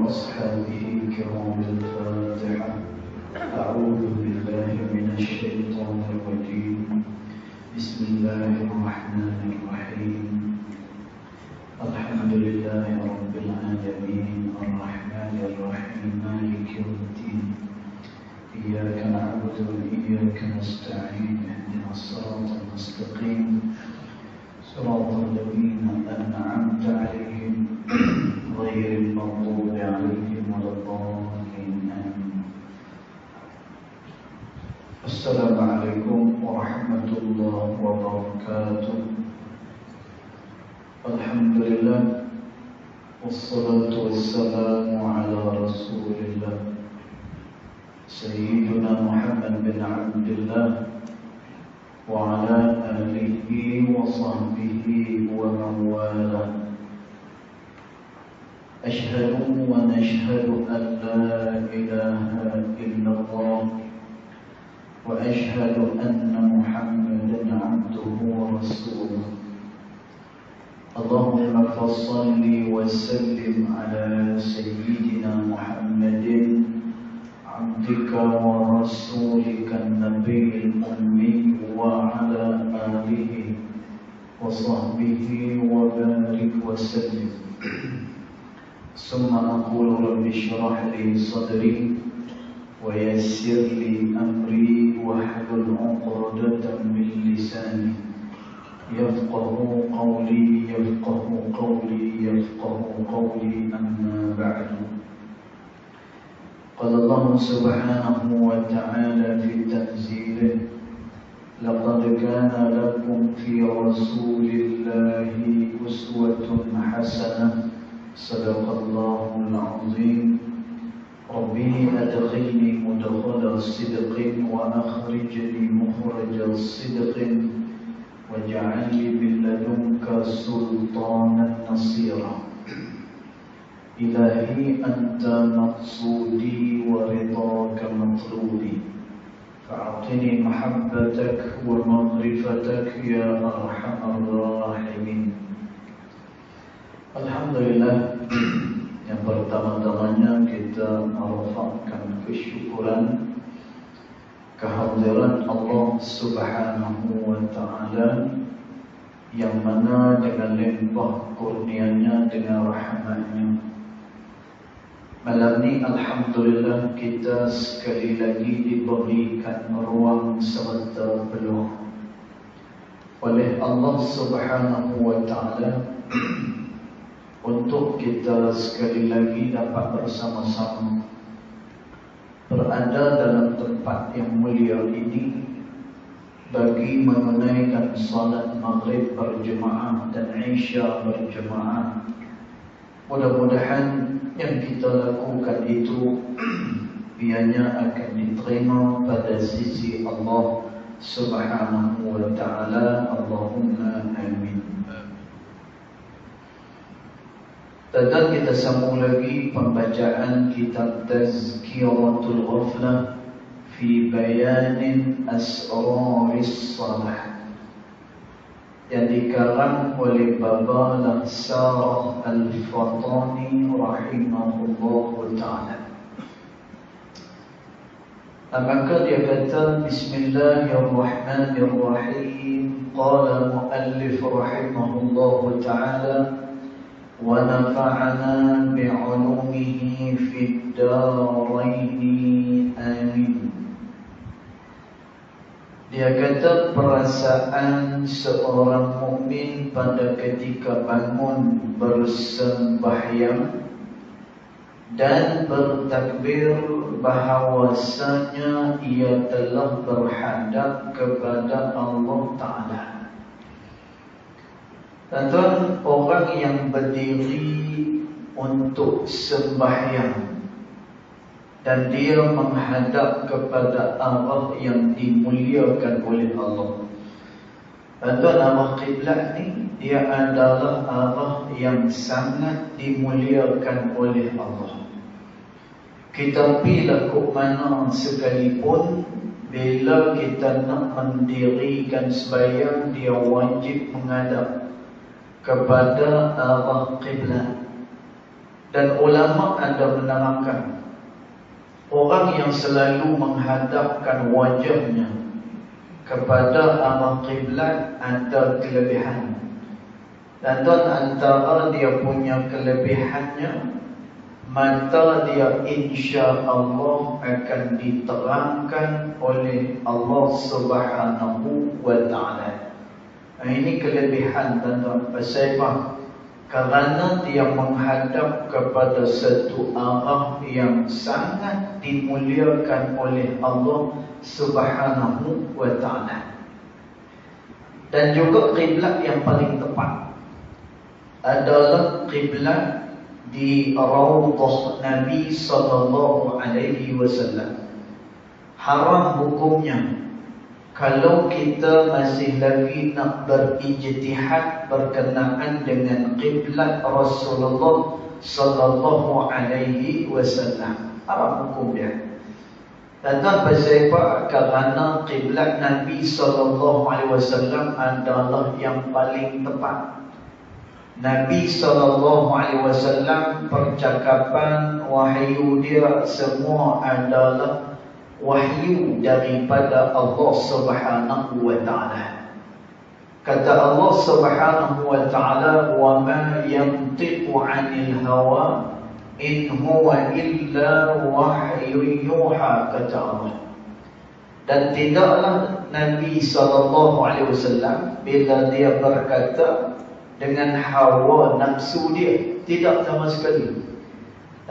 وأصحابه الكرام الفاتحة. أعوذ بالله من الشيطان الرجيم. بسم الله الرحمن الرحيم. الحمد لله رب العالمين الرحمن الرحيم مالك يوم الدين. إياك نعبد وإياك نستعين. اهدنا الصراط المستقيم صراط الذين أنعمت عليهم غير المغضوب عليهم ولا الضالين. آمين. السلام عليكم ورحمة الله وبركاته. الحمد لله والصلاة والسلام على رسول الله سيدنا محمد بن عبد الله وعلى آله وصحبه ومن والاه. أشهد ونشهد أن لا إله إلا الله وأشهد أن محمدا عبده ورسوله. اللهم فصل وسلم على سيدنا محمد عبدك ورسولك النبي الأمي وعلى آله وصحبه وبارك وسلم. ثم أقول رب اشرح لي صدري ويسر لي أمري واحلل عقدة من لساني يفقه قولي أما بعد. قال الله سبحانه وتعالى في تنزيله: لقد كان لكم في رسول الله أسوة حسنة. صدق الله العظيم. ربي أدخلني مدخل صدق وأخرجني مخرج صدق واجعل لي من لدنك سلطانا نصيرا. إلهي أنت مقصودي ورضاك مطلوبي، فأعطني محبتك ومغفرتك يا أرحم الراحمين. Alhamdulillah, yang pertama-tamanya kita merafakkan kesyukuran kehadiran Allah Subhanahu wa Ta'ala, yang mana dengan limpah kurnianya, dengan rahmatnya, malam ini alhamdulillah kita sekali lagi diberikan ruang serta peluang oleh Allah Subhanahu wa Ta'ala untuk kita sekali lagi dapat bersama-sama berada dalam tempat yang mulia ini bagi menunaikan salat maghrib berjemaah dan isya berjemaah. Mudah-mudahan yang kita lakukan itu ianya akan diterima pada sisi Allah Subhanahu wa Ta'ala. Allahumma amin. Dan kita sambung lagi pembacaan kitab Tazkiratul Ghaflah fi Bayanin Asraris Salah yang dikarang oleh Baba Laksarah Al-Fatani rahimahullahu ta'ala. Maka dia kata, Bismillahirrahmanirrahim. Qala muallif rahimahullahu ta'ala: وَنَفَعَنَا بِعُلُومِهِ فِي الدَّارَيْنِ آمين. Dia kata perasaan seorang mukmin pada ketika bangun bersembahyang dan bertakbir bahawasanya ia telah berhadap kepada Allah Ta'ala. Tuan, orang yang berdiri untuk sembahyang dan dia menghadap kepada arah yang dimuliakan oleh Allah. Tuan, arah qiblat ni dia adalah arah yang sangat dimuliakan oleh Allah. Kita pilih ke mana sekalipun, bila kita nak mendirikan sembahyang, dia wajib menghadap kepada arah qiblat. Dan ulama ada menerangkan, orang yang selalu menghadapkan wajahnya kepada arah kiblat ada kelebihan. Dan antara dia punya kelebihannya, mata dia insya Allah akan diterangkan oleh Allah Subhanahu wa ta'ala. Ini kelebihan tuan-tuan. Pasal apa? Kerana dia menghadap kepada satu arah yang sangat dimuliakan oleh Allah Subhanahu wa ta'ala. Dan juga kiblat yang paling tepat adalah kiblat di Raudhah Nabi sallallahu alaihi wasallam. Haram hukumnya kalau kita masih lagi nak berijtihad berkenaan dengan kiblat Rasulullah sallallahu alaihi wasallam. Haram hukum dia. Dan pasal apa? Kerana kiblat Nabi sallallahu alaihi wasallam adalah yang paling tepat. Nabi SAW percakapan wahyu dia semua adalah wahyu daripada Allah Subhanahu wa ta'ala. Kata Allah Subhanahu wa ta'ala, wa ma yantiqu 'anil hawa in huwa illa wahyun yuha, kata Allah. Dan tidaklah Nabi SAW bila dia berkata dengan hawa nafsu dia, tidak sama sekali.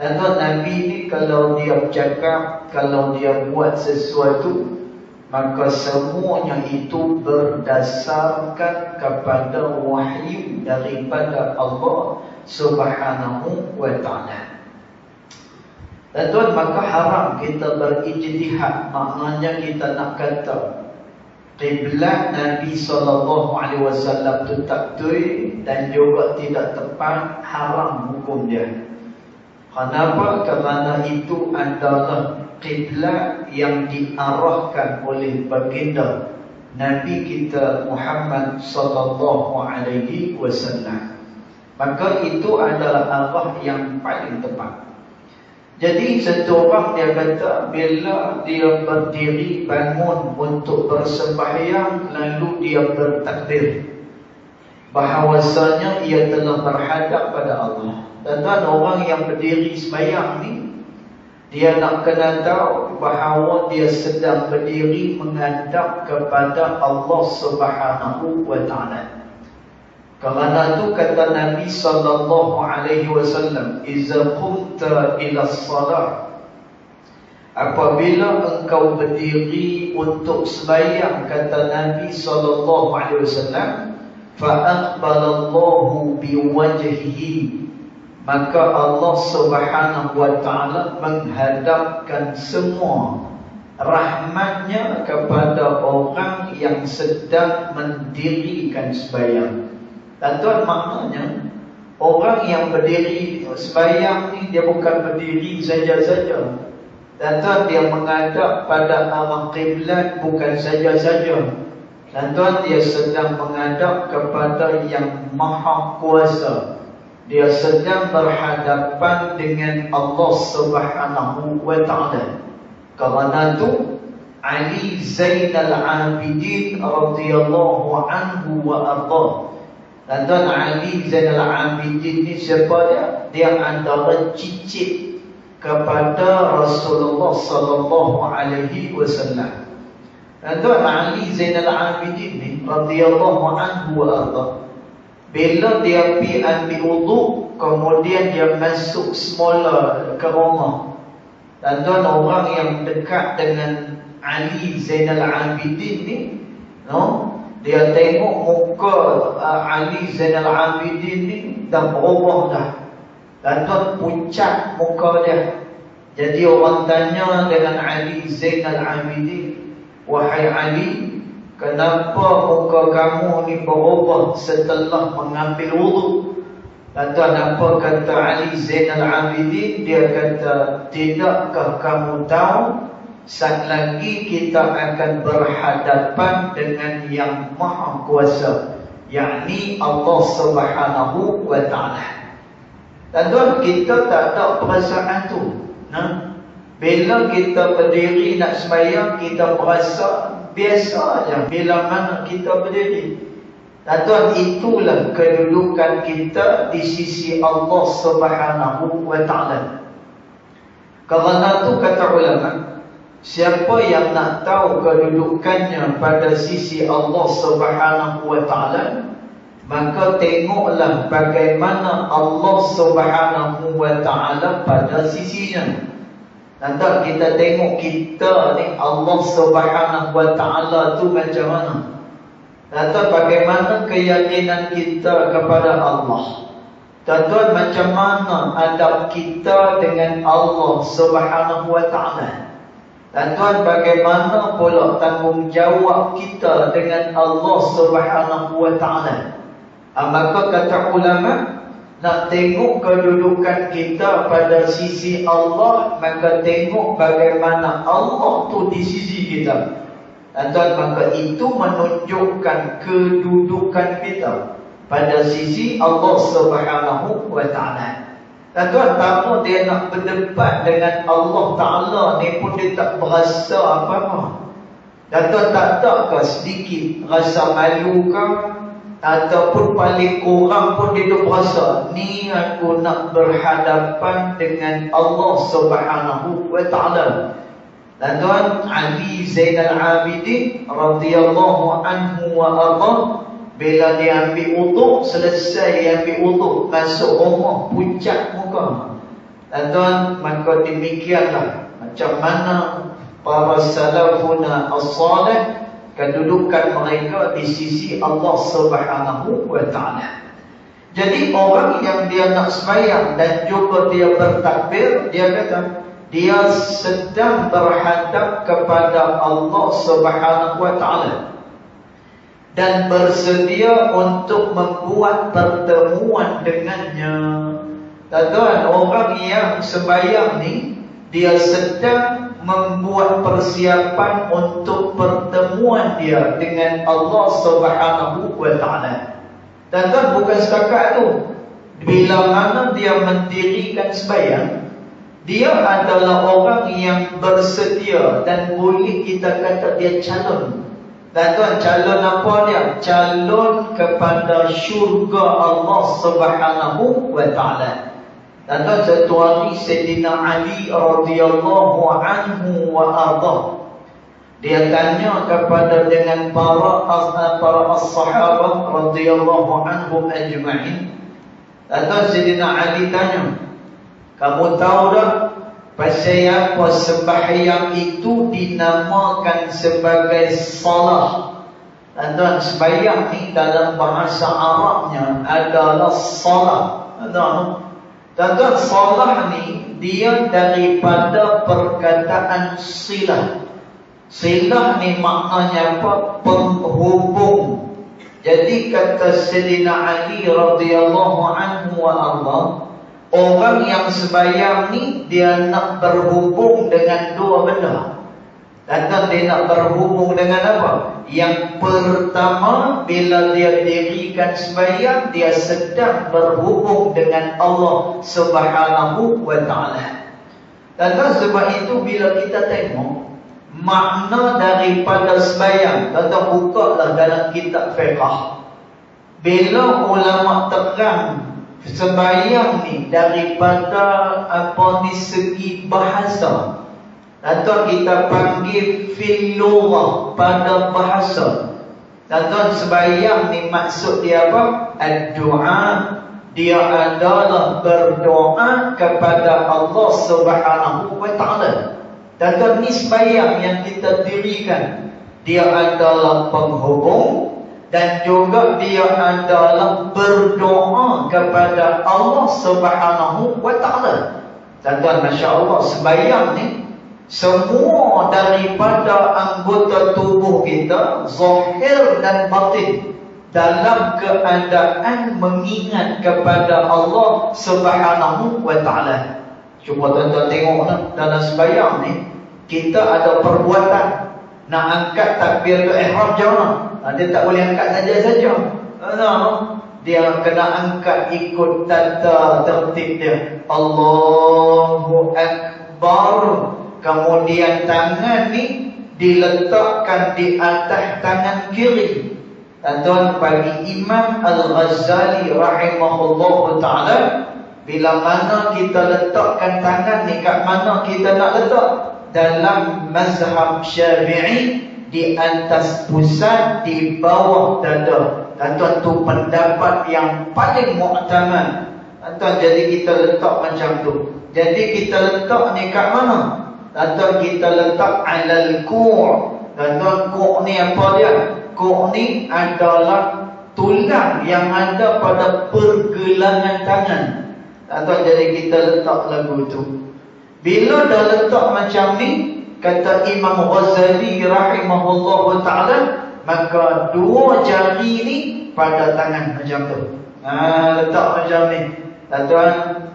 Dan Nabi ni kalau dia bercakap, kalau dia buat sesuatu, maka semuanya itu berdasarkan kepada wahyu daripada Allah Subhanahu wa ta'ala. Dan maka haram kita berijtihad. Maknanya kita nak kata kiblat Nabi SAW itu tak betul dan juga tidak tepat, haram hukum dia. Kenapa? Kerana itu adalah kiblat yang diarahkan oleh baginda Nabi kita Muhammad SAW. Maka itu adalah arah yang paling tepat. Jadi satu orang dia kata bila dia berdiri bangun untuk bersembahyang lalu dia bertakbir, bahawasanya ia telah berhadap pada Allah. Dan orang yang berdiri sembahyang ni, dia nak kena tahu bahawa dia sedang berdiri menghadap kepada Allah Subhanahu wa ta'ala. Kerana itu kata Nabi SAW, "Iza qumta ila salat", apabila engkau berdiri untuk sembahyang, kata Nabi SAW, "Fa aqbalallahu biwajhihi", maka Allah Subhanahu wa ta'ala menghadapkan semua rahmatnya kepada orang yang sedang mendirikan sembahyang. Dan maknanya orang yang berdiri sembahyang ni dia bukan berdiri saja-saja. Dan dia menghadap pada arah kiblat bukan saja-saja. Dan dia sedang menghadap kepada yang maha kuasa. Dia sedang berhadapan dengan Allah Subhanahu wa ta'ala. Kerana itu Ali Zainal Abidin radhiyallahu anhu wa ardah. Dan Ali Zainal Abidin ni siapa dia? Dia antara cicit kepada Rasulullah sallallahu alaihi wasallam. Dan Ali Zainal Abidin ni radhiyallahu anhu wa arda, bila dia pergi ambil wudu, kemudian dia masuk semula ke rumah. Dan orang yang dekat dengan Ali Zainal Abidin ni, dia tengok muka Ali Zainal Abidin ni dah berubah dah. Dan pucat muka dia. Jadi orang tanya dengan Ali Zainal Abidin, "Wahai Ali, kenapa muka kamu ni berubah setelah mengambil wudu?" Dan apa kata Ali Zainal Abidin? Dia kata, "Tidakkah kamu tahu saat lagi kita akan berhadapan dengan yang maha kuasa, yakni Allah Subhanahu wa ta'ala." Tuan-tuan, kita tak ada perasaan tu. Bila kita berdiri nak sembahyang, kita berasa biasa aja bila mana kita berdiri. Tuan-tuan, itulah kedudukan kita di sisi Allah Subhanahu wa ta'ala. Kerana tu kata ulama, siapa yang nak tahu kedudukannya pada sisi Allah Subhanahu wa ta'ala, maka tengoklah bagaimana Allah Subhanahu wa ta'ala pada sisinya. Nanti kita tengok kita ni Allah Subhanahu wa ta'ala tu macam mana. Nanti bagaimana keyakinan kita kepada Allah. Tuan-tuan, macam mana adab kita dengan Allah Subhanahu wa ta'ala. Tuan-tuan, bagaimana pula tanggungjawab kita dengan Allah Subhanahu wa ta'ala. Maka kata ulama, nak tengok kedudukan kita pada sisi Allah, maka tengok bagaimana Allah tu di sisi kita. Tuan, maka itu menunjukkan kedudukan kita pada sisi Allah Subhanahu wa ta'ala. Tuan, tamu dia nak berdebat dengan Allah Ta'ala ni pun dia tak berasa apa-apa. Tuan, tak ada ke sedikit rasa malu ke? Ataupun paling kurang pun dia berasa, ni aku nak berhadapan dengan Allah Subhanahu wa ta'ala. Dan tuan, Ali Zainal Abidin radhiyallahu anhu wa arda, bila dia ambil wudu, selesai ambil wudu, masuk rumah, pucat muka. Dan tuan, maka demikianlah macam mana para salafuna as-salih kedudukan mereka di sisi Allah Subhanahu wa ta'ala. Jadi orang yang dia nak sembahyang dan juga dia bertakbir, dia kata dia sedang berhadap kepada Allah Subhanahu wa ta'ala dan bersedia untuk membuat pertemuan dengannya. Tuan, orang yang sembahyang ni dia sedang membuat persiapan untuk pertemuan dia dengan Allah Subhanahu wa ta'ala. Dan bukan setakat tu, bila mana dia mendirikan sembahyang, dia adalah orang yang bersedia dan boleh kita kata dia calon. Dan calon apa dia? Calon kepada syurga Allah Subhanahu wa ta'ala. Dan satu hari Sayyidina Ali radhiyallahu anhu wa arda, dia tanya kepada dengan para as-sahabah radhiyallahu anhum ajma'in. Dan Sayyidina Ali tanya, kamu tahu tak pasal apa sembahyang itu dinamakan sebagai salah? Dan sembahyang ni dalam bahasa Arabnya adalah salah. Tuan-tuan, salah ni dia daripada perkataan silah. Silah ni maknanya apa? Penghubung. Jadi kata Sayyidina Ali radhiyallahu anhu wa arda, orang yang sembahyang ni dia nak berhubung dengan dua benda. Dan dia nak berhubung dengan apa? Yang pertama, bila dia dirikan sembahyang, dia sedang berhubung dengan Allah Subhanahu wa ta'ala. Dan sebab itu bila kita tengok makna daripada sembahyang, kita bukalah dalam kitab fiqh. Bila ulama terang sembahyang ni daripada apa ni segi bahasa, atau kita panggil fil lughah pada bahasa. Dan sembahyang ni maksud dia apa? Ad-du'a. Dia adalah berdoa kepada Allah Subhanahu wa ta'ala. Dan ni sembahyang yang kita dirikan, dia adalah penghubung dan juga dia adalah berdoa kepada Allah Subhanahu wa ta'ala. Dan masya-Allah, sembahyang ni semua daripada anggota tubuh kita, zahir dan batin, dalam keadaan mengingat kepada Allah Subhanahu wa ta'ala. Cuba tuan-tuan tengok dalam sembahyang ni, kita ada perbuatan nak angkat takbiratul ihram jauh. Dia tak boleh angkat saja-saja. dia kena angkat ikut tata tertib dia. Allahu Akbar. Kemudian tangan ni diletakkan di atas tangan kiri. Tuan bagi Imam Al-Ghazali rahimahullah ta'ala, bila mana kita letakkan tangan ni, kat mana kita nak letak? Dalam mazhab Syafi'i, di atas pusat, di bawah dada. Tuan tu pendapat yang paling muktamad. Tuan, jadi kita letak macam tu. Jadi kita letak ni kat mana? Tuan, kita letak alal ku'. Tuan, ku' ni apa dia? Ku' ni adalah tulang yang ada pada pergelangan tangan. Tuan, jadi kita letak lagu tu. Bila dah letak macam ni, kata Imam Ghazali rahimahullah ta'ala, maka dua jari ni pada tangan macam tu. Letak macam ni. Tuan,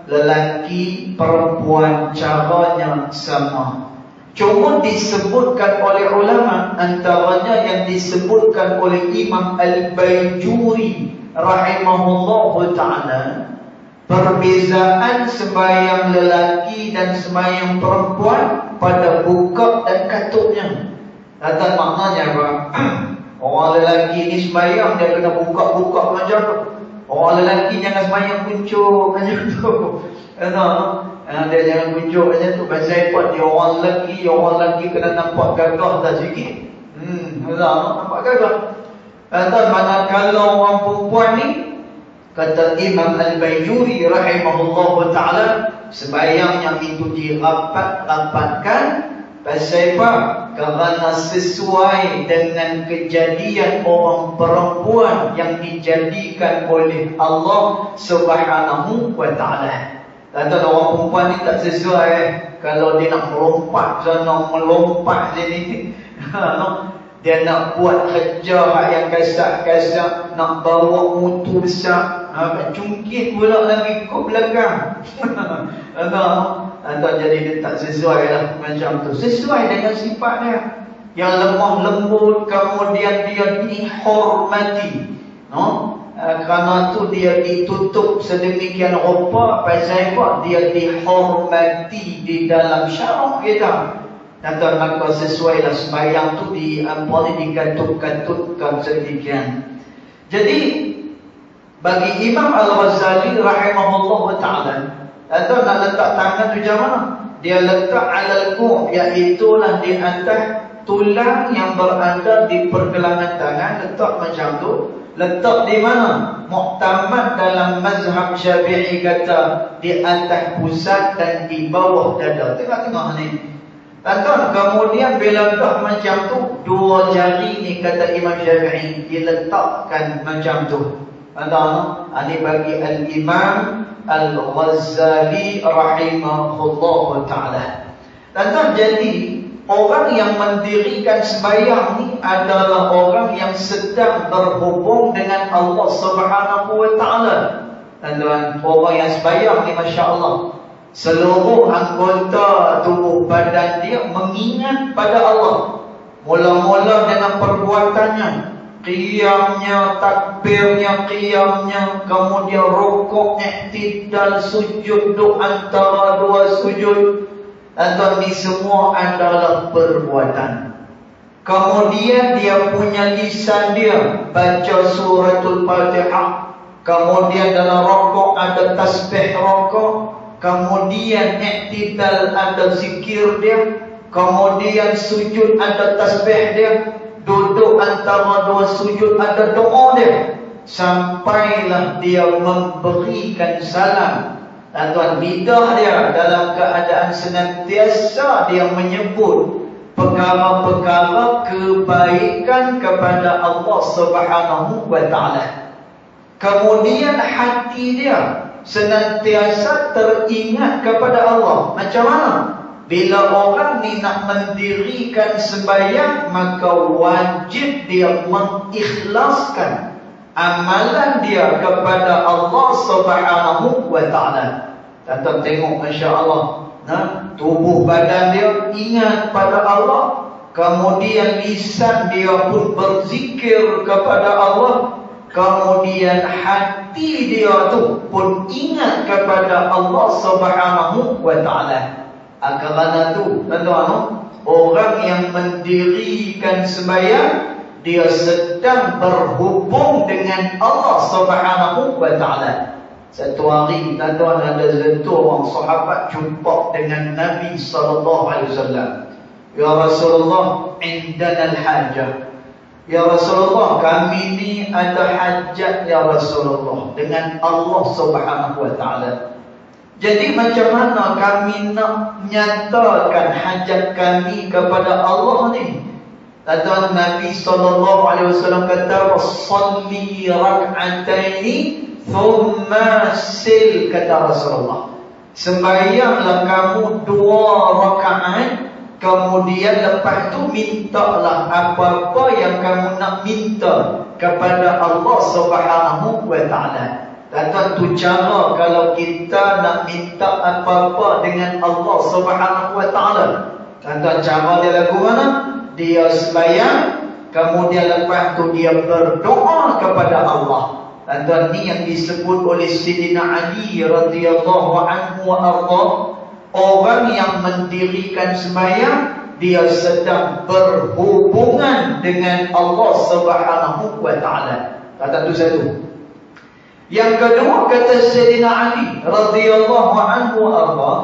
lelaki perempuan caranya sama. Cuma disebutkan oleh ulama, antaranya yang disebutkan oleh Imam Al-Baijuri rahimahullah ta'ala, perbezaan sembahyang lelaki dan sembahyang perempuan pada buka dan katupnya. Tuan, maknanya apa? Orang lelaki ni sembahyang dia kena buka-buka macam tu. Orang lelaki jangan sembahyang kuncuk macam tu. Dia jangan kuncuk macam tu. Pasal apa? Dia orang lelaki kena nampak gagah dah sikit. Nampak gagah. Tuan, manakala orang perempuan ni, kata Imam Al-Baijuri rahimahullah ta'ala, sembahyangnya itu dirapatkan. Pasal apa? Kerana sesuai dengan kejadian orang perempuan yang dijadikan oleh Allah Subhanahu wa ta'ala. Dan orang perempuan ni tak sesuai. Kalau dia nak melompat sana, melompat sini, dia nak buat kerja yang kasar-kasar, nak bawa mutu besar, cungkit pula lagi kau belakang. Jadi dia tak sesuai lah macam tu. Sesuai dengan sifat dia yang lemah lembut, kemudian dia dihormati. Kerana tu dia ditutup sedemikian rupa. Pasal apa? Dia dihormati di dalam syarak kita. Dan maka sesuailah sembahyang tu dikatut-katutkan sedemikian. Jadi bagi Imam Al-Ghazali rahimahullah ta'ala, atau nak letak tangan tu macam mana? Dia letak alal ku', iaitulah di atas tulang yang berada di pergelangan tangan. Letak macam tu. Letak di mana? Muktamad dalam mazhab Syafi'i kata di atas pusat dan di bawah dada. Tengok-tengok ni. Tuan, kemudian bila letak macam tu, dua jari ni kata Imam Syafi'i diletakkan macam tu. Ini bagi Al-Imam Al-Ghazali rahimahullah ta'ala. Tuan, jadi orang yang mendirikan sembahyang ni adalah orang yang sedang berhubung dengan Allah Subhanahu wa ta'ala. Tuan, orang yang sembahyang ni Masya Allah, seluruh anggota tubuh badan dia mengingat pada Allah. Mula-mula dengan perbuatannya, qiyamnya, takbirnya, qiyamnya, kemudian rukuk, i'tidal, sujud, antara dua sujud. Dan ini semua adalah perbuatan. Kemudian dia punya lisan dia baca suratul Fatihah. Kemudian dalam rukuk ada tasbih rukuk. Kemudian i'tidal ada zikir dia. Kemudian sujud ada tasbih dia. Duduk antara dua sujud ada doa dia. Sampailah dia memberikan salam. Dan tuan, lidah dia dalam keadaan senantiasa dia menyebut perkara-perkara kebaikan kepada Allah Subhanahu wa ta'ala. Kemudian hati dia senantiasa teringat kepada Allah. Macam mana? Bila orang ni nak mendirikan sembahyang, maka wajib dia mengikhlaskan amalan dia kepada Allah Subhanahu wa ta'ala. Tuan tengok Masya Allah, tubuh badan dia ingat pada Allah. Kemudian lisan dia pun berzikir kepada Allah. kemudian hati dia tu pun ingat kepada Allah Subhanahu wa taala. Kerana tu, tuan-tuan, orang yang mendirikan sembahyang, dia sedang berhubung dengan Allah Subhanahu wa taala. Satu hari, tuan-tuan, ada satu orang sahabat jumpa dengan Nabi sallallahu alaihi wasallam. Ya Rasulullah, indana al-hajah. Ya Rasulullah, kami ni ada hajat ya Rasulullah dengan Allah Subhanahu wa taala. Jadi macam mana kami nak nyatakan hajat kami kepada Allah ni? Dan Nabi sallallahu alaihi wasallam kata, "Shalli rak'ataini thumma sil," kata Rasulullah. Sembahyanglah kamu 2 rakaat, kemudian lepas tu mintalah apa-apa yang kamu nak minta kepada Allah Subhanahu wa taala. Dan tu cara kalau kita nak minta apa-apa dengan Allah Subhanahu wa taala. Dan cara dia lagu mana? Dia sembahyang, kemudian lepas tu dia berdoa kepada Allah. Dan ni yang disebut oleh Sayyidina Ali radhiyallahu anhu wa arda. Orang yang mendirikan sembahyang, dia sedang berhubungan dengan Allah Subhanahu wa taala. Kata tu satu. Yang kedua, kata Sayyidina Ali radhiyallahu anhu wa arda,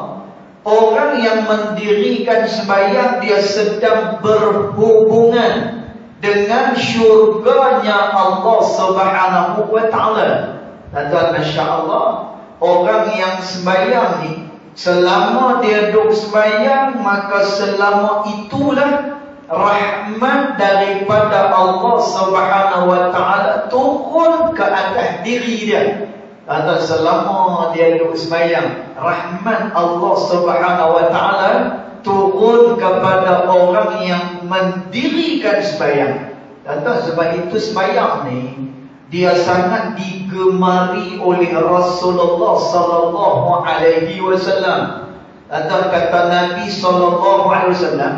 orang yang mendirikan sembahyang, dia sedang berhubungan dengan syurganya Allah Subhanahu wa taala. Dan masya-Allah, orang yang sembahyang ni, selama dia duduk sembahyang, maka selama itulah rahmat daripada Allah Subhanahu wa taala turun ke atas diri dia. Atau selama dia duduk sembahyang, rahmat Allah Subhanahu wa taala turun kepada orang yang mendirikan sembahyang. Atau sebab itu sembahyang ni dia sangat digemari oleh Rasulullah sallallahu alaihi wasallam. Atau kata Nabi sallallahu alaihi wasallam,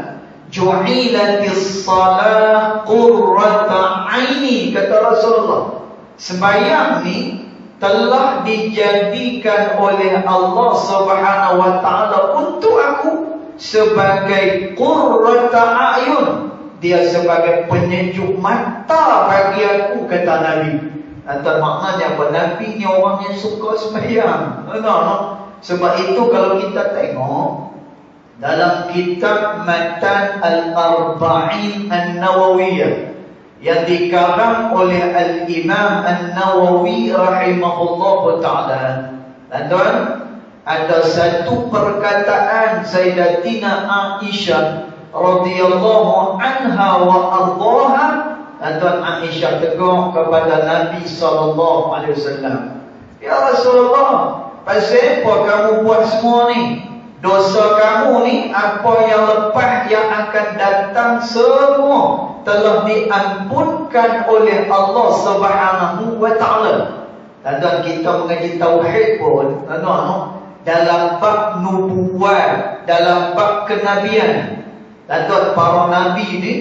"Ju'ilatis salah qurrata aini," kata Rasulullah. Sembahyang ni telah dijadikan oleh Allah Subhanahu wa taala untuk aku sebagai qurrata ayun. Dia sebagai penyejuk mata bagi aku, kata Nabi. Atau maknanya apa? Nabi ni orang yang suka sembahyang. Sebab itu kalau kita tengok dalam kitab Matan Al-Arba'in An-Nawawiyah yang dikarang oleh Al-Imam An-Nawawi rahimahullah ta'ala, tuan, ada satu perkataan Sayyidatina Aisyah radhiyallahu anha wa ardaha. Tuan, Aisyah tegur kepada Nabi sallallahu alaihi wasallam, "Ya Rasulullah, pasal apa kamu buat semua ni? Dosa kamu ni, apa yang lepas yang akan datang semua telah diampunkan oleh Allah Subhanahu wa taala." Dan kita mengaji tauhid pun, dalam bab nubuat, dalam bab kenabian, dan para nabi ni,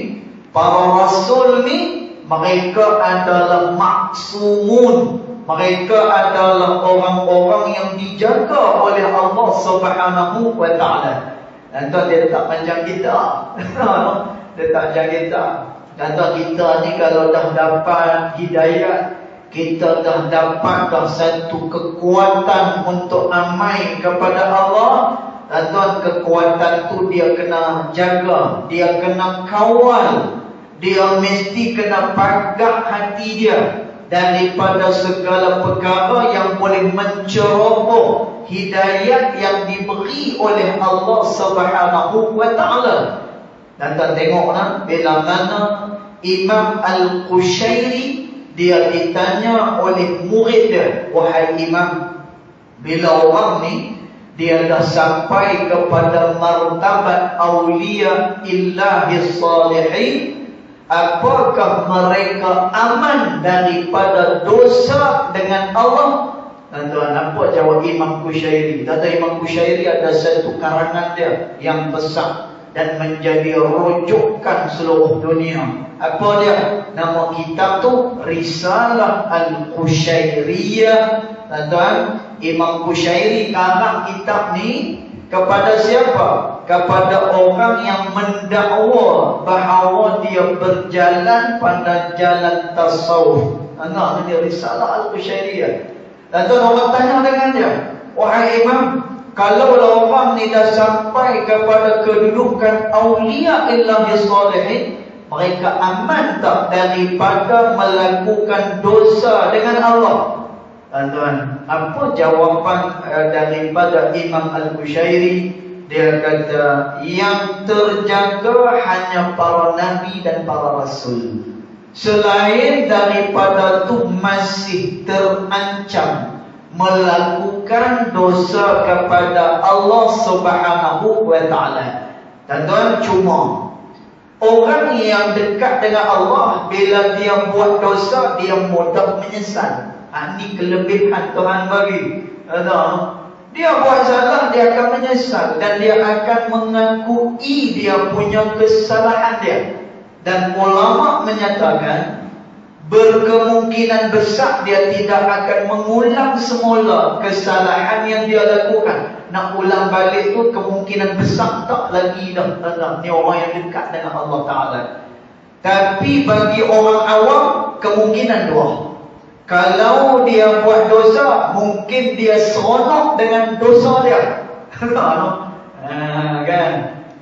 para rasul ni, mereka adalah maksumun. Mereka adalah orang-orang yang dijaga oleh Allah Subhanahu wa taala. Dan dia tak panjang kita. Dia tak panjang kita. Dan kita ni kalau dah dapat hidayah, kita dah dapat satu kekuatan untuk amai kepada Allah. Dan kekuatan tu dia kena jaga, dia kena kawal, dia mesti kena pagar hati dia daripada segala perkara yang boleh menceroboh hidayat yang diberi oleh Allah Subhanahu wa taala. Dan tengoklah bila mana Imam Al-Qushairi dia ditanya oleh murid dia, "Wahai Imam, bila orang ni dia dah sampai kepada martabat awliya illahi salihin, apakah mereka aman daripada dosa dengan Allah?" Dan tuan, nampak jawab Imam Qushairi. Kata Imam Qushairi ada satu karangan dia yang besar. dan menjadi rujukan seluruh dunia. Apa dia? Nama kitab tu Risalah Al-Qushairiyah. Tuan-tuan, Imam Qushairi karang kitab ni kepada siapa? Kepada orang yang mendakwa bahawa dia berjalan pada jalan tasawuf. Anak ni Risalah Al-Qushairiyah. Tuan-tuan, orang tanya dengan dia, wahai Imam, kalau orang ni dah sampai kepada kedudukan awliya illahi salihin, mereka aman tak daripada melakukan dosa dengan Allah? Tuan-tuan, apa jawapan daripada Imam Al-Qushairi? Dia kata, yang terjaga hanya para nabi dan para rasul. Selain daripada tu masih terancam melakukan dosa kepada Allah Subhanahu wa ta'ala. Tuan-tuan, cuma orang yang dekat dengan Allah, bila dia buat dosa, dia mudah menyesal. Ini kelebihan Tuhan bagi. Dia buat salah, dia akan menyesal. Dan dia akan mengakui dia punya kesalahan dia. Dan ulama menyatakan, berkemungkinan besar dia tidak akan mengulang semula kesalahan yang dia lakukan. Nak ulang balik tu kemungkinan besar tak lagi dah. Ni orang yang dekat dengan Allah Ta'ala. Tapi bagi orang awam, kemungkinan dua. Kalau dia buat dosa, mungkin dia seronok dengan dosa dia. Kan?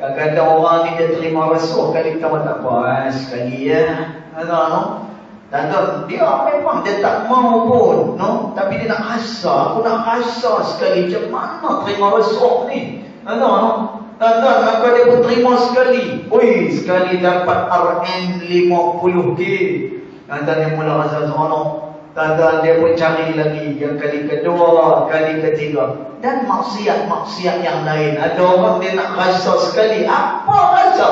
Kadang-kadang orang ni dia terima rasuah, kali kita tak puas sekali ya. Dan dia memang dia tak mau pun, tapi dia nak rasa. Aku nak rasa sekali macam mana terima rasuah ni. Maka dia pun terima sekali. Sekali dapat RM 50K. Dan dia mula rasa seronok. Dan dia pun cari lagi yang kali kedua, kali ketiga. Dan maksiat-maksiat yang lain. Ada orang dia nak rasa sekali. Apa rasa?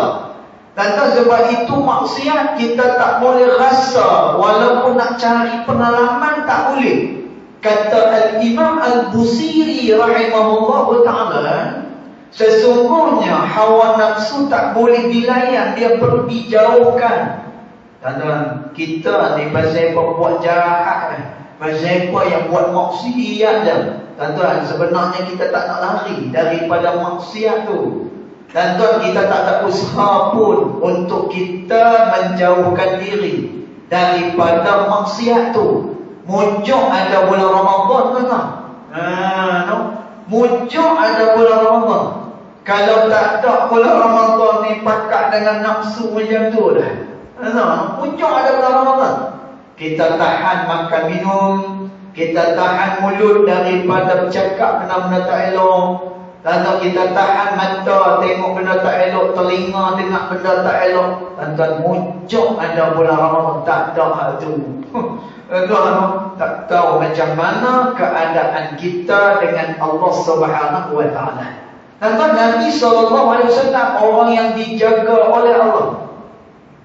Dan sebab itu maksiat kita tak boleh rasa. Walaupun nak cari pengalaman tak boleh. Kata Al-Imam Al-Busiri rahimahullah ta'ala, sesungguhnya hawa nafsu tak boleh dilayan. Dia perlu dijauhkan. Dan kita ni pasal apa buat jahat, pasal apa yang buat maksiat dah. Tuan-tuan, sebenarnya kita tak nak lari daripada maksiat tu. Tuan-tuan, kita tak ada usaha pun untuk kita menjauhkan diri daripada maksiat tu. Muncul ada bulan Ramadan kan? Muncul ada bulan Ramadan. Kalau tak ada bulan Ramadan ni pakat dengan nafsu macam tu dah. Muncul ada bulan Ramadan. Kita tahan makan minum, kita tahan mulut daripada bercakap benda-benda tak elok. Tuan-tuan, kita tahan mata tengok benda tak elok, telinga dengar benda tak elok. Tuan-tuan, muncul ada bulan Ramadan, tak ada hal tu. Tuan-tuan, tak tahu macam mana keadaan kita dengan Allah Subhanahu wa ta'ala. Tuan-tuan, Nabi SAW orang yang dijaga oleh Allah.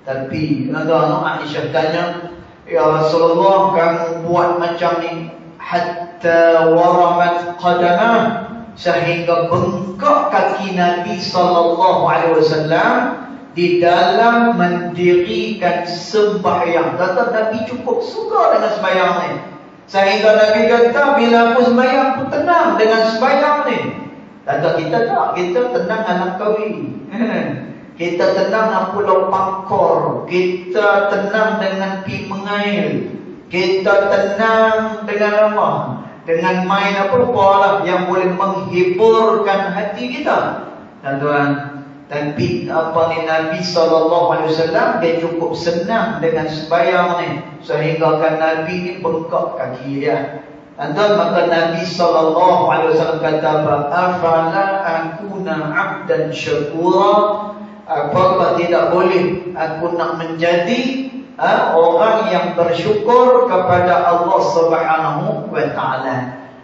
Tapi tuan-tuan, Aisyah tanya, ya Rasulullah, kamu buat macam ni hatta waramat qadamah, sehingga bengkak kaki Nabi SAW di dalam mendirikan sembahyang. Tuan-tuan, Nabi cukup suka dengan sembahyang ni, sehingga Nabi kata, bila aku sembahyang aku tenang dengan sembahyang ni. Tuan-tuan, kita tak, kita tenang anak kahwin. Kita tenang nak pulau Pangkor. Kita tenang dengan pi mengail. Kita tenang dengan apa? Dengan main apa-apa yang boleh menghiburkan hati kita. Tuan-tuan, tapi apa ni, Nabi SAW dia cukup senang dengan sembahyang ni, sehingga kan Nabi ni bengkak kaki dia. Tuan-tuan, maka Nabi SAW kata, afala akuna abdan syakura, apakah tidak boleh aku nak menjadi orang yang bersyukur kepada Allah Subhanahu wa ta'ala.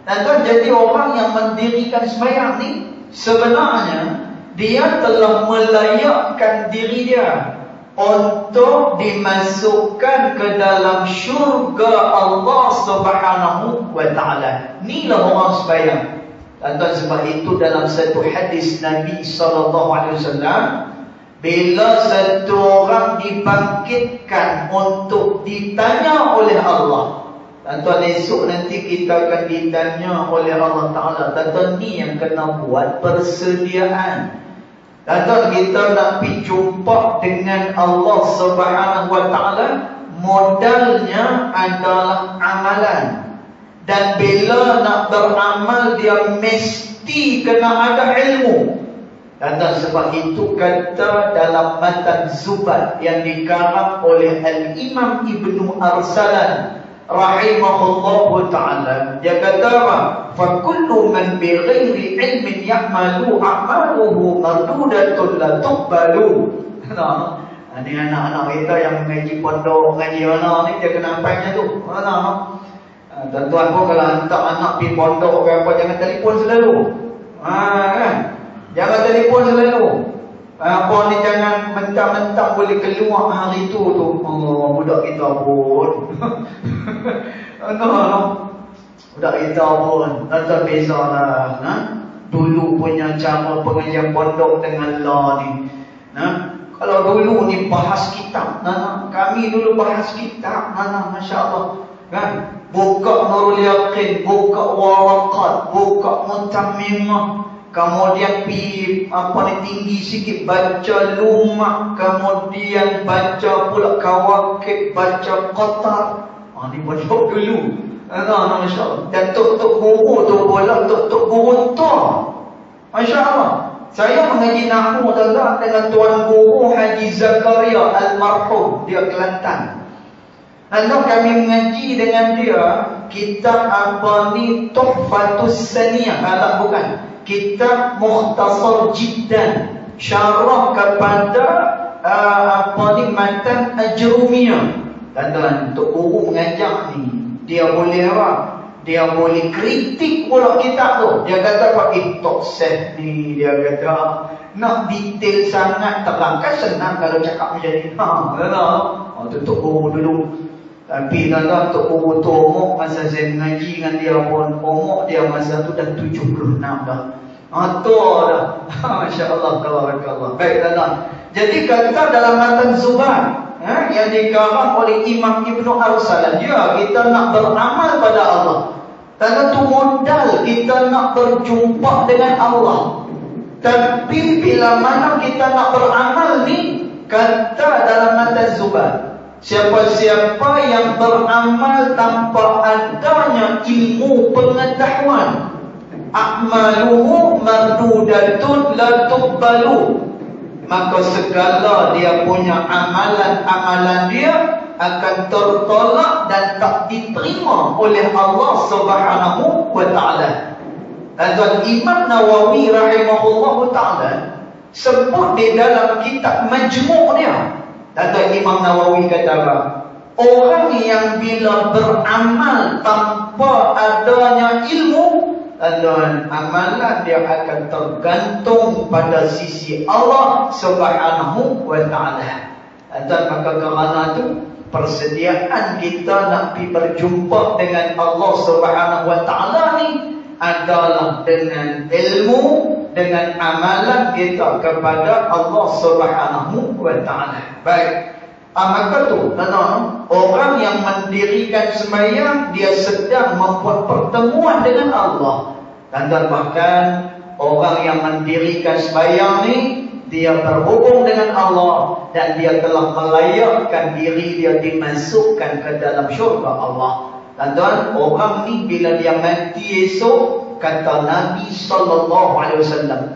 Dan tuan, jadi orang yang mendirikan sembahyang ni, sebenarnya dia telah melayakkan diri dia untuk dimasukkan ke dalam syurga Allah Subhanahu wa ta'ala. Inilah orang sembahyang. Tuan-tuan, sebab itu dalam satu hadis Nabi SAW, bila satu orang dibangkitkan untuk ditanya oleh Allah, tuan-tuan, esok nanti kita akan ditanya oleh Allah Ta'ala. Tuan-tuan, ni yang kena buat persediaan. Tuan-tuan, kita nak pergi jumpa dengan Allah Subhanahu Wa Ta'ala, modalnya adalah amalan. Dan bila nak beramal, dia mesti kena ada ilmu. Dan sebab itu kata dalam matan Zubat yang dikarang oleh Al-Imam Ibnu Arsalan rahimahullahu ta'ala, dia kata apa? فَكُلُّ مَنْ بِغَيْرِ عِلْمٍ يَعْمَلُ أَعْمَالُهُ مَرْدُودَةٌ لَا تُقْبَلُ. Ini anak-anak kita yang mengaji pondok, mengaji anak ni, dia kena apa macam tu. Tuan-tuan pun kalau hantar anak pergi pondok ke apa, jangan telefon selalu. Kan? Jangan telefon selalu. Apa ni, jangan mentang-mentang boleh keluar hari tu. Oh, budak kita pun. Budak kita pun. Tuan-tuan bezalah. Dulu punya cara pengajian pondok dengan lah ni. Kalau dulu ni bahas kitab. Kami dulu bahas kitab. Masya Allah. Kan? Buka Nurul Yaqin, buka Waraqat, buka Mutammimah, kemudian pi tinggi sikit baca Lumah, kemudian baca pula Kawakib, baca Qatar. Ni pondok dulu. Masya Allah. Dan tok-tok guru tu pula tok-tok guru tu. Masya Allah. Saya mengaji nahwu dengan Tuan Guru Haji Zakaria Almarhum, dia Kelantan. Lalu kami mengaji dengan dia kitab apa ni, Tuhfatus Saniyah. Bukan, kitab Mukhtasar Jiddan, syarah kepada matan Ajrumiyah. Dan untuk guru mengajar ni, dia boleh apa? Dia boleh kritik pula kitab tu. Dia kata apa? Tok Seth ni, dia kata nak detail sangat, terangkan senang kalau cakap macam ni. Tutup guru dulu. Tapi kalau Tok Guru tu umur, masa saya mengaji dengan dia pun, umur dia masa tu dah 76 dah. Tu dah. Masya Allah, tabarakallah. Baik, tuan-tuan. Jadi kata dalam matan Zubat yang dikarang oleh Imam Ibnu Arsalan, ya, kita nak beramal pada Allah. Dan itu modal kita nak berjumpa dengan Allah. Tapi bila mana kita nak beramal ni, kata dalam matan Zubat, siapa-siapa yang beramal tanpa adanya ilmu pengetahuan, a'maluhu mardudatun la tuqbalu, maka segala dia punya amalan-amalan dia akan tertolak dan tak diterima oleh Allah Subhanahu wa ta'ala. Dan Imam Nawawi rahimahullahu ta'ala sebut di dalam kitab Majmu' dia. Dan Imam Nawawi kata apa? Orang yang bila beramal tanpa adanya ilmu, dan amalan dia akan tergantung pada sisi Allah Subhanahu wa ta'ala. Dan maka kerana itu, persediaan kita nak pergi berjumpa dengan Allah Subhanahu wa ta'ala ni adalah dengan ilmu, dengan amalan kita kepada Allah Subhanahu wa ta'ala. Baik. Maka tu, orang yang mendirikan sembahyang, dia sedang membuat pertemuan dengan Allah. Dan bahkan orang yang mendirikan sembahyang ni, dia berhubung dengan Allah dan dia telah melayakkan diri dia dimasukkan ke dalam syurga Allah. Tuan-tuan, orang ni bila dia mati esok, kata Nabi SAW,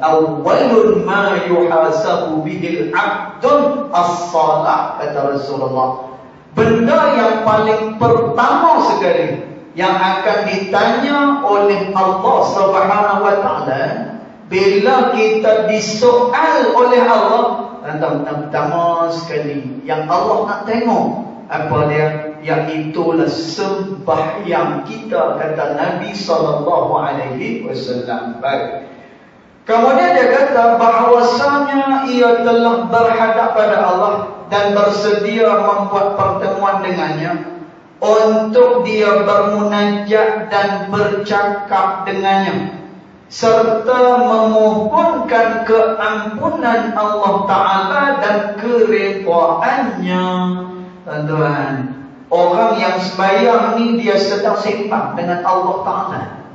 awwalun ma yuhasabu bihil abdun as-salah, kata Rasulullah. Benda yang paling pertama sekali yang akan ditanya oleh Allah Subhanahu wa ta'ala bila kita disoal oleh Allah, pertama sekali yang Allah nak tengok apa dia? Iaitulah sembahyang kita, kata Nabi SAW. Baik. Kemudian dia kata bahawasanya ia telah berhadap pada Allah dan bersedia membuat pertemuan dengannya untuk dia bermunajat dan bercakap dengannya. serta memohonkan keampunan Allah Ta'ala dan keredaannya. Tuan-tuan, orang yang sembahyang ni dia sedang sembang dengan Allah Ta'ala.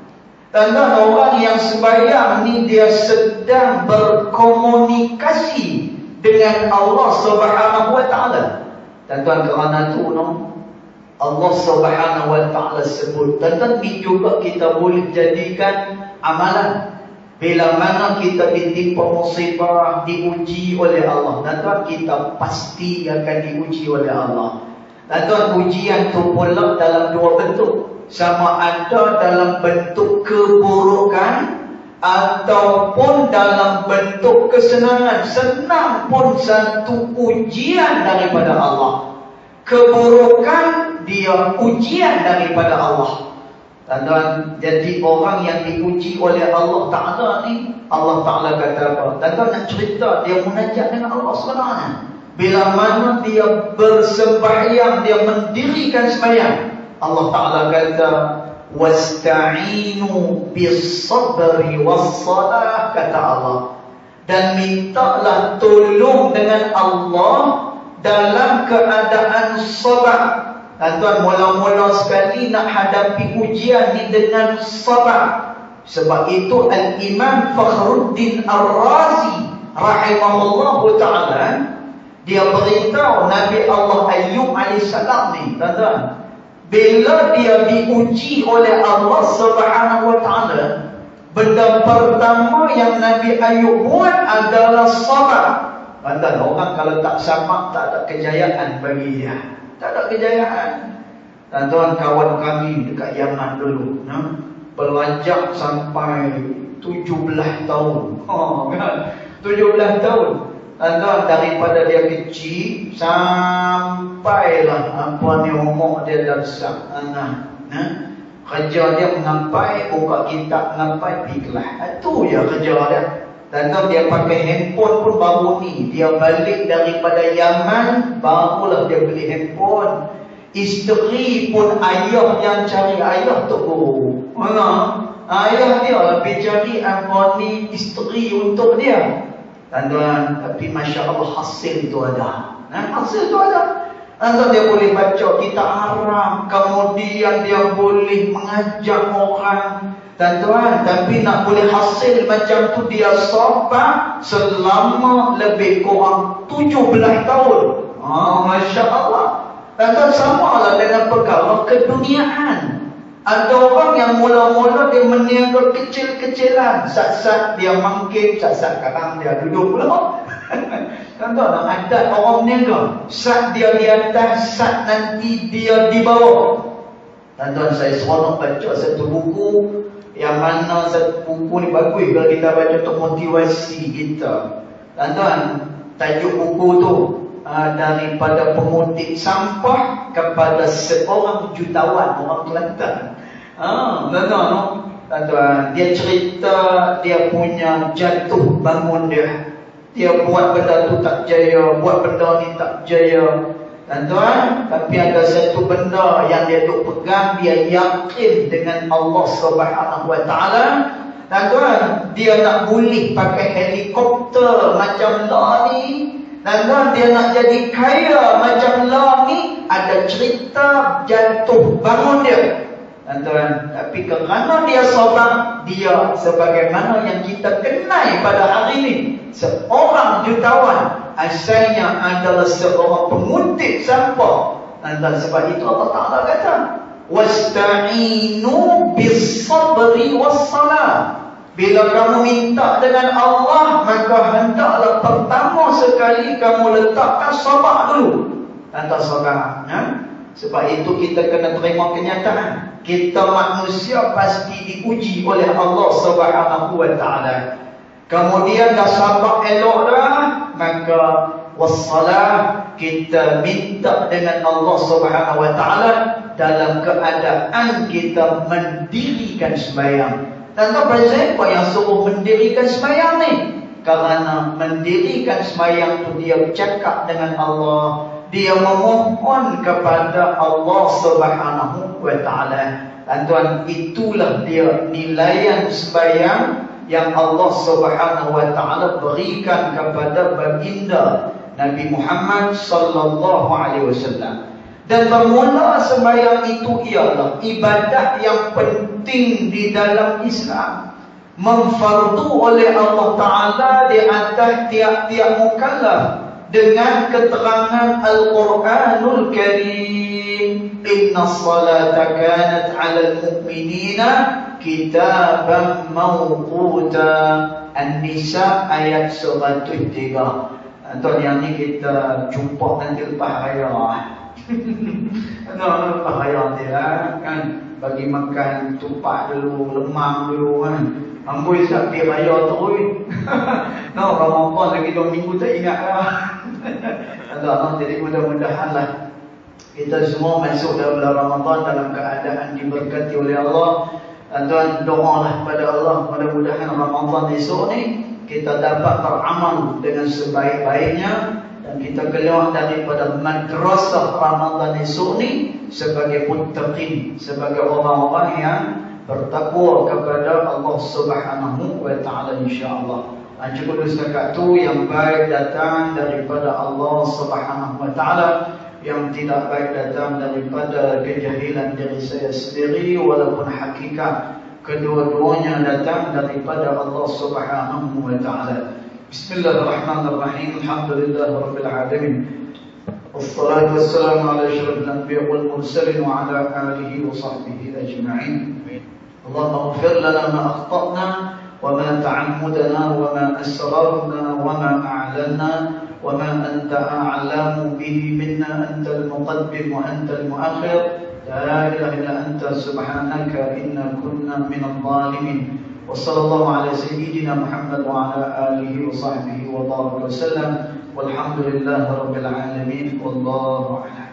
Tuan-tuan, orang yang sembahyang ni dia sedang berkomunikasi dengan Allah Subhanahu Wa Ta'ala. Tuan-tuan, kerana tu Allah Subhanahu Wa Ta'ala sebut. Tuan-tuan, ni juga kita boleh jadikan amalan. Bila mana kita ditimpa musibah, diuji oleh Allah, tuan-tuan, kita pasti akan diuji oleh Allah. Tuan-tuan, ujian tu pula dalam dua bentuk. Sama ada dalam bentuk keburukan ataupun dalam bentuk kesenangan. Senang pun satu ujian daripada Allah. Keburukan dia ujian daripada Allah. Tuan-tuan, jadi orang yang diuji oleh Allah Ta'ala ni, Allah Ta'ala kata apa? Tuan-tuan nak cerita, dia munajat dengan Allah SWT. Bila mana dia bersembahyang, dia mendirikan sembahyang, Allah Ta'ala kata, wasta'inu bis-sabri was-salah, kata Allah. Dan mintalah tolong dengan Allah dalam keadaan sabar. Tuan-tuan, mula-mula sekali nak hadapi ujian ni dengan sabar. Sebab itu Al-Imam Fakhruddin Ar-Razi rahimahullahu ta'ala, dia beritahu Nabi Allah Ayyub AS ni, tuan-tuan, bila dia diuji oleh Allah Subhanahu Wa Ta'ala, benda pertama yang Nabi Ayyub buat adalah sabar. Tuan-tuan, orang kalau tak sabar, tak ada kejayaan bagi dia. Tak ada kejayaan. Tuan-tuan, kawan kami dekat Yaman dulu, belajar sampai 17 tahun. Kan? 17 tahun. Tuan-tuan, daripada dia kecil sampailah umur dia dah besar. Kerja dia mengampai, buka kitab mengampai, pergi kelas. Itu je kerja dia. Tuan-tuan, dia pakai handphone pun baru ni. Dia balik daripada Yaman, barulah dia beli handphone. Isteri pun ayah yang cari, ayah tu guru. Ayah dia lebih cari apa ni isteri untuk dia. Tuan-tuan, tapi Masya Allah hasil tu ada. Hasil tu ada. Tuan-tuan, dia boleh baca kitab haram, kemudian dia boleh mengajak orang. Tuan-tuan, tapi nak boleh hasil macam tu dia sabar selama lebih kurang 17 tahun. Masya Allah. Tuan-tuan, samalah dengan perkara keduniaan. Ada orang yang mula-mula dia meniaga kecil-kecilan. Sat-sat dia mangkit, sat-sat kadang dia duduk pula. Tuan-tuan, adat orang meniaga. Sat dia di atas, sat nanti dia di bawah. Tuan-tuan, saya seronok baca satu buku, yang mana satu buku ni bagus kalau kita baca untuk motivasi kita. Tuan-tuan, tajuk buku tu daripada pengutip sampah kepada seorang jutawan, orang Kelantan. Tuan-tuan, dia cerita dia punya jatuh bangun dia. Dia buat benda tu tak jaya, buat benda ni tak jaya. Tuan-tuan, tapi ada satu benda yang dia duk pegang, dia yakin dengan Allah Subhanahu Wa Ta'ala. Tuan-tuan, dia nak boleh pakai helikopter macam lah ni. Tuan-tuan, dia nak jadi kaya macam lah ni. Ada cerita jatuh bangun dia. Tuan-tuan, tapi kerana dia sabar, dia sebagaimana yang kita kenal pada hari ini, seorang jutawan, asalnya adalah seorang pengutip sampah. Dan sebab itu Allah Ta'ala kata, wasta'inu bis-sabri was-salah. Bila kamu minta dengan Allah, maka hendaklah pertama sekali kamu letakkan sabar dulu. Tentang sabar. Sebab itu kita kena terima kenyataan. Kita manusia pasti diuji oleh Allah Subhanahu Wa Ta'ala. Kemudian dah sabar elok dah, maka wassalah, kita minta dengan Allah Subhanahu Wa Ta'ala dalam keadaan kita mendirikan sembahyang. Tentang siapa yang suruh mendirikan sembahyang ni? Kerana mendirikan sembahyang tu dia bercakap dengan Allah, dia memohon kepada Allah Subhanahu Wa Ta'ala. Tuan-tuan, itulah dia nilaian sembahyang. yang Allah Subhanahu wa taala berikan kepada baginda Nabi Muhammad sallallahu alaihi wasallam. Dan bermula sembahyang itu ialah ibadah yang penting di dalam Islam, memfardu oleh Allah Ta'ala di atas tiap-tiap mukallaf dengan keterangan Al-Quranul Karim. Inna salata kanat 'alal mu'minina kitaban mawquta. An-Nisa ayat 103. Tuan yang ni kita jumpa nanti lepas raya. Lepas raya nanti lah kan, bagi makan tupak dulu, lemang dulu kan. Amboi sapi raya terus. No, Ramadan lagi 2 minggu tak ingat lah. Jadi mudah-mudahan lah kita semua masuk dalam bulan Ramadan dalam keadaan diberkati oleh Allah. Tuan doalah pada Allah, mudah-mudahan Ramadan esok ni kita dapat beramal dengan sebaik-baiknya dan kita keluar daripada madrasah Ramadan esok ni sebagai muttaqin, sebagai orang-orang yang bertakwa kepada Allah Subhanahu wa taala insya-Allah. Cukup setakat tu yang baik datang daripada Allah Subhanahu wa taala, yang tidak baik datang daripada kejahilan diri saya sendiri, walaupun hakikat kedua-duanya datang daripada Allah Subhanahu wa taala. Bismillahirrahmanirrahim. Alhamdulillahirabbil alamin. Wassalatu wassalamu ala asyrafil anbiya'i wal mursalin wa ala alihi wa sahbihi ajma'in. Allahumma ighfir lana ma akhtana wa ma ta'ammudna wa ma asrarna wa ma a'lanna wa ma anta a'lamu bihi minna, antal muqaddim wa antal muakhir. لا إله إلا أنت سبحانك إنا كنا من الظالمين. وصلى الله على سيدنا محمد وعلى آله وصحبه وبارك وسلم والحمد لله رب العالمين والله أعلم.